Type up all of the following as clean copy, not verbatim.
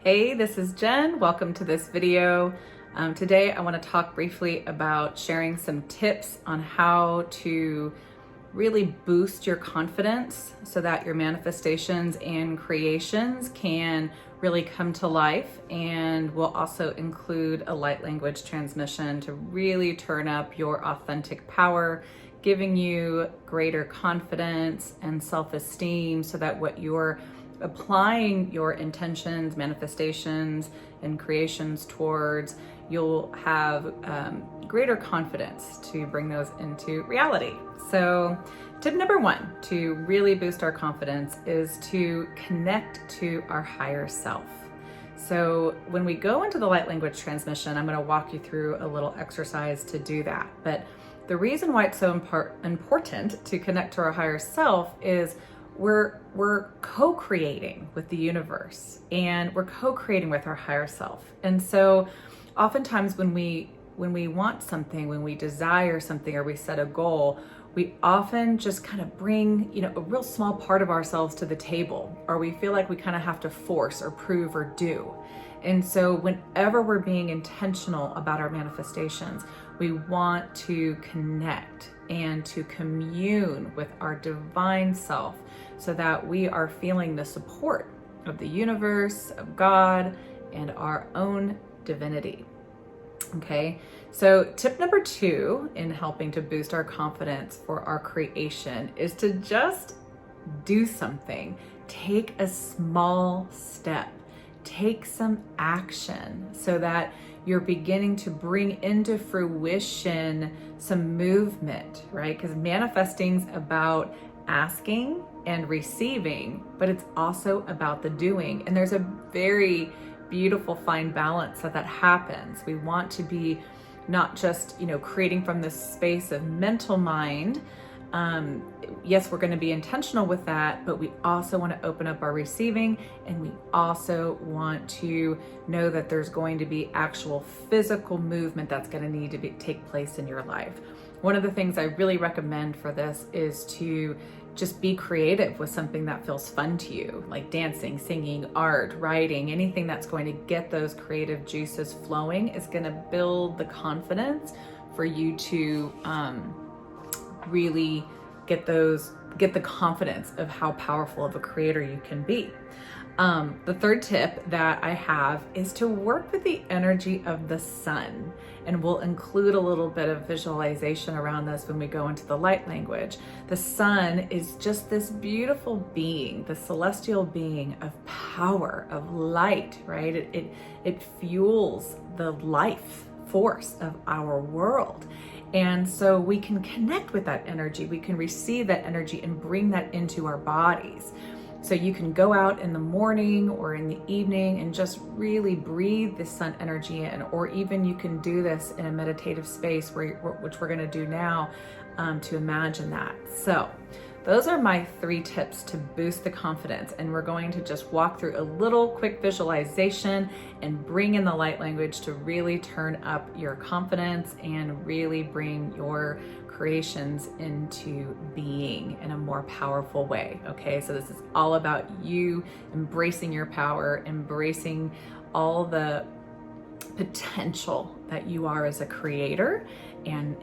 Hey, this is Jen. Welcome to this video. Today I want to talk briefly about sharing some tips on how to really boost your confidence so that your manifestations and creations can really come to life. And we'll also include a light language transmission to really turn up your authentic power, giving you greater confidence and self-esteem so that what you're applying your intentions, manifestations, and creations towards, you'll have greater confidence to bring those into reality. So tip number one to really boost our confidence is to connect to our higher self. So when we go into the light language transmission, I'm going to walk you through a little exercise to do that. But the reason why it's so important to connect to our higher self is we're co-creating with the universe, and we're co-creating with our higher self. And so oftentimes when we want something, when we desire something, or we set a goal, we often just kind of bring, a real small part of ourselves to the table, or we feel like we kind of have to force or prove or do. And so whenever we're being intentional about our manifestations, we want to connect and to commune with our divine self so that we are feeling the support of the universe, of God, and our own divinity. Okay, so tip number two in helping to boost our confidence for our creation is to just do something. Take a small step. Take some action so that you're beginning to bring into fruition some movement, right? Because manifesting's about asking and receiving, but it's also about the doing. And there's a very beautiful fine balance that happens. We want to be not just, creating from this space of mental mind. Yes, we're going to be intentional with that, but we also want to open up our receiving, and we also want to know that there's going to be actual physical movement that's going to need to take place in your life. One of the things I really recommend for this is to just be creative with something that feels fun to you, like dancing, singing, art, writing. Anything that's going to get those creative juices flowing is going to build the confidence for you to really get the confidence of how powerful of a creator you can be. The third tip that I have is to work with the energy of the sun, and we'll include a little bit of visualization around this when we go into the light language. The sun is just this beautiful being, the celestial being of power, of light, right? It fuels the life force of our world. And so we can connect with that energy, we can receive that energy and bring that into our bodies. So you can go out in the morning or in the evening and just really breathe the sun energy in, or even you can do this in a meditative space which we're gonna do now to imagine that. So those are my 3 tips to boost the confidence, and we're going to just walk through a little quick visualization and bring in the light language to really turn up your confidence and really bring your creations into being in a more powerful way. Okay, so this is all about you embracing your power, embracing all the potential that you are as a creator, and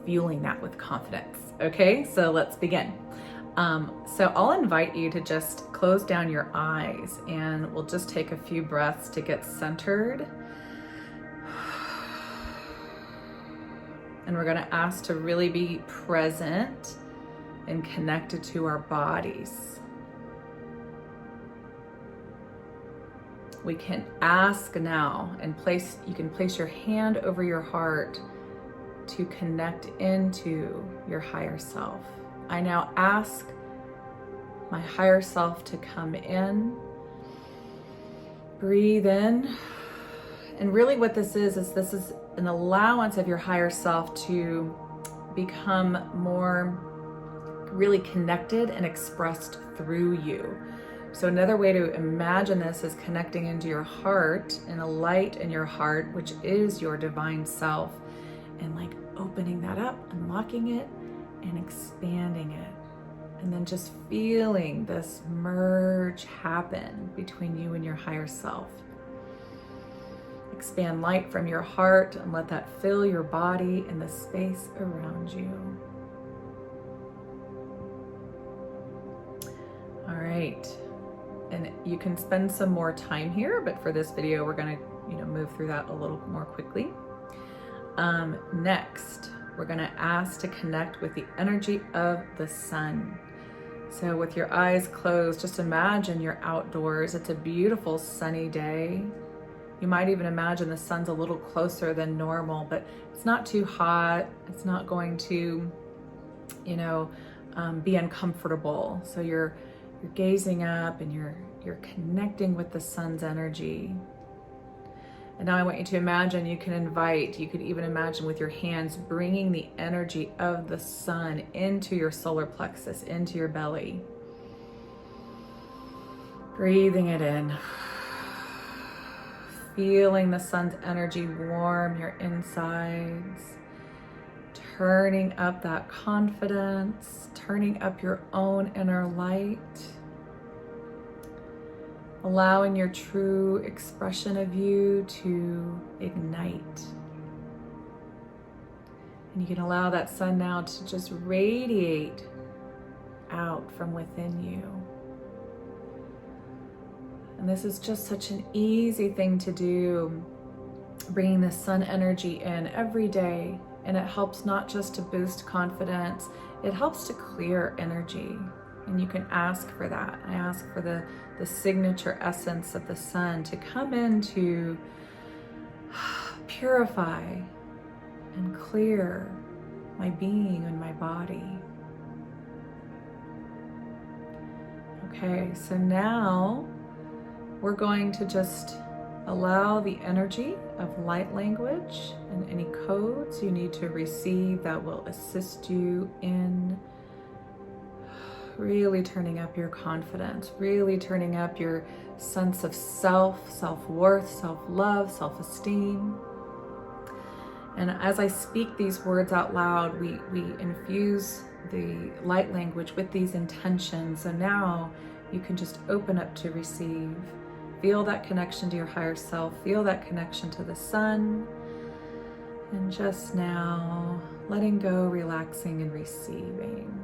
fueling that with confidence. Okay, so let's begin. So I'll invite you to just close down your eyes, and we'll just take a few breaths to get centered. And we're going to ask to really be present and connected to our bodies. We can ask now, and you can place your hand over your heart to connect into your higher self. I now ask my higher self to come in, breathe in, and really what this is an allowance of your higher self to become more really connected and expressed through you. So another way to imagine this is connecting into your heart, and a light in your heart, which is your divine self, and like opening that up, unlocking it, and expanding it. And then just feeling this merge happen between you and your higher self. Expand light from your heart and let that fill your body and the space around you. All right. And you can spend some more time here, but for this video, we're going to, move through that a little more quickly. Next, we're going to ask to connect with the energy of the sun. So with your eyes closed, just imagine you're outdoors. It's a beautiful sunny day. You might even imagine the sun's a little closer than normal, but it's not too hot. It's not going to, be uncomfortable. So you're gazing up and you're connecting with the sun's energy. And now I want you to imagine you could even imagine with your hands bringing the energy of the sun into your solar plexus, into your belly. Breathing it in. Feeling the sun's energy warm your insides. Turning up that confidence, turning up your own inner light. Allowing your true expression of you to ignite. And you can allow that sun now to just radiate out from within you. And this is just such an easy thing to do, bringing the sun energy in every day. And it helps not just to boost confidence, it helps to clear energy. And you can ask for that. I ask for the signature essence of the sun to come in to purify and clear my being and my body. Okay, so now we're going to just allow the energy of light language and any codes you need to receive that will assist you in really turning up your confidence, really turning up your sense of self, self-worth, self-love, self-esteem. And as I speak these words out loud, we infuse the light language with these intentions. So now you can just open up to receive. Feel that connection to your higher self. Feel that connection to the sun. And just now, letting go, relaxing, and receiving.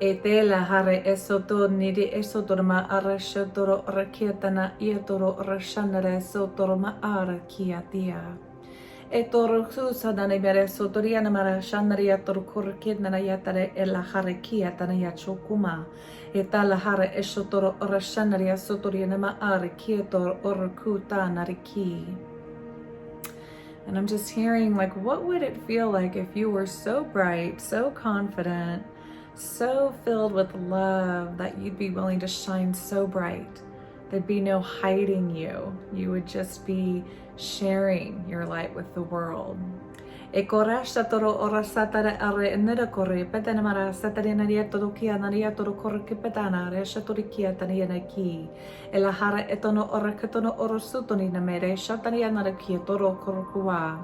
E la hare esoto nidi esotorma ara shotoro rakietana ietoro rashanare sotorma ara kiatia. E toro susadane mere sotoriana mara shandaria toro kurkidna yatare e la hare kiatana yachokuma. E tala hare esotoro rashandaria sotoriana ma ara kietor orkuta nariki. And I'm just hearing, like, what would it feel like if you were so bright, so confident, so filled with love that you'd be willing to shine so bright? There'd be no hiding you. You would just be sharing your light with the world. E korashta toro ora satare are enera kore petana mara satare naria toro kia naria toro kore petana resha tori kia tania na ki. E la hara etono ora ketono oro sutoni na mere shatania nara kia toro korokua.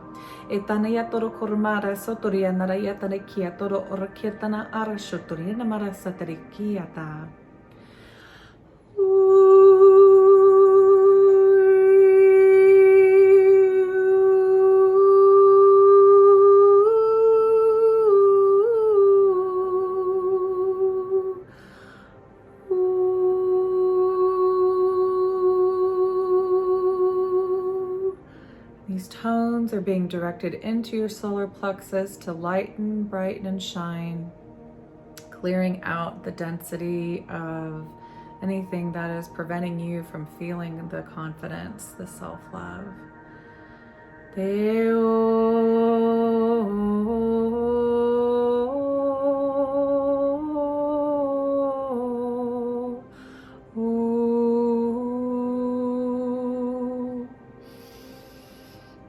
E tania toro kormara sotoria nara yatane kia toro ora kietana ara shotori na mara satare kia ta. These tones are being directed into your solar plexus to lighten, brighten, and shine, clearing out the density of anything that is preventing you from feeling the confidence, the self-love.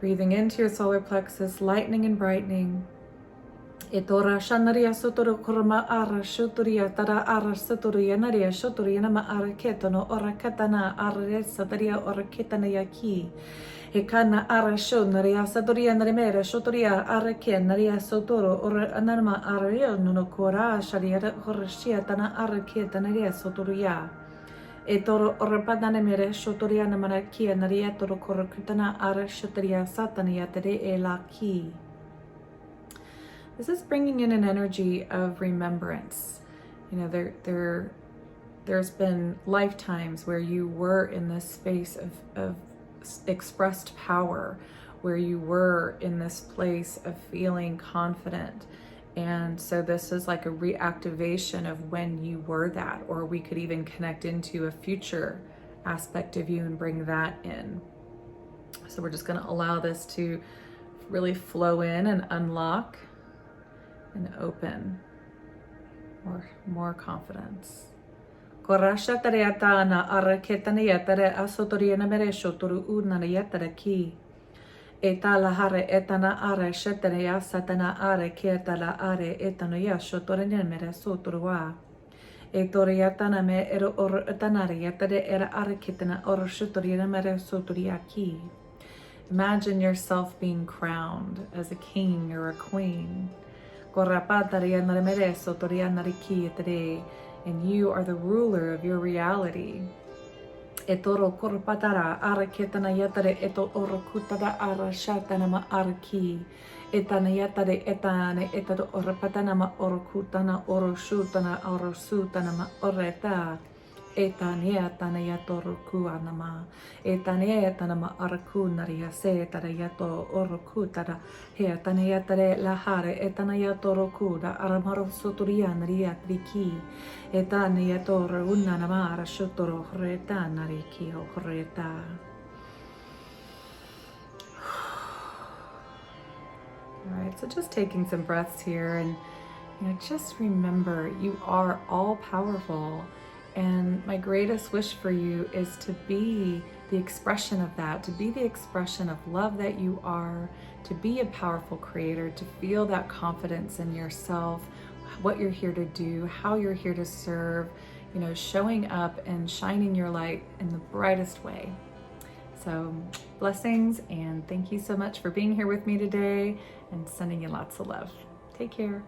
Breathing into your solar plexus, lightening and brightening. Etora shanaria sotoro korma ara shotoria tara ara sotoria naria shotoria nama ara ketono ora katana ara sataria ora ketana yaki. Ekana ara shonaria satoria narimera shotoria ara ken naria sotoro ora anama ara no kora sharia horashia tana ara ketana sotoria. E toro orapatana mere shotoria namana kia naria toro korokutana ara shotoria satania tere e la ki. This is bringing in an energy of remembrance. You know, there's been lifetimes where you were in this space of expressed power, where you were in this place of feeling confident. And so this is like a reactivation of when you were that, or we could even connect into a future aspect of you and bring that in. So we're just going to allow this to really flow in and unlock and open more confidence. Korasha tareata na araketana yatare asotoriana meresho toru una yatare ki. Eta la hare etana are shetane ya satana are kieta la are etano ya shotorene mereso torua. Etoriatana me ero or etanare yatare era araketana or shotoriana mereso toriaki. Imagine yourself being crowned as a king or a queen. And you are the ruler of your reality. Etoro korpatara araketana yatare eto orokutada arashatana ma arki. Etana yatare etane etado orapatana ma orokutana oroshutana orosutana ma oreta. Etania tana yatoroku anama. Etania tanama arakunaria se tarayato orokutara. Hea tanayatare lahare etanayatorokuda aramaro soturianaria triki. Etanayator unanamara shotoro horeta nariki horeta. All right, so just taking some breaths here, and just remember you are all powerful. And my greatest wish for you is to be the expression of that, to be the expression of love that you are, to be a powerful creator, to feel that confidence in yourself, what you're here to do, how you're here to serve, showing up and shining your light in the brightest way. So blessings, and thank you so much for being here with me today, and sending you lots of love. Take care.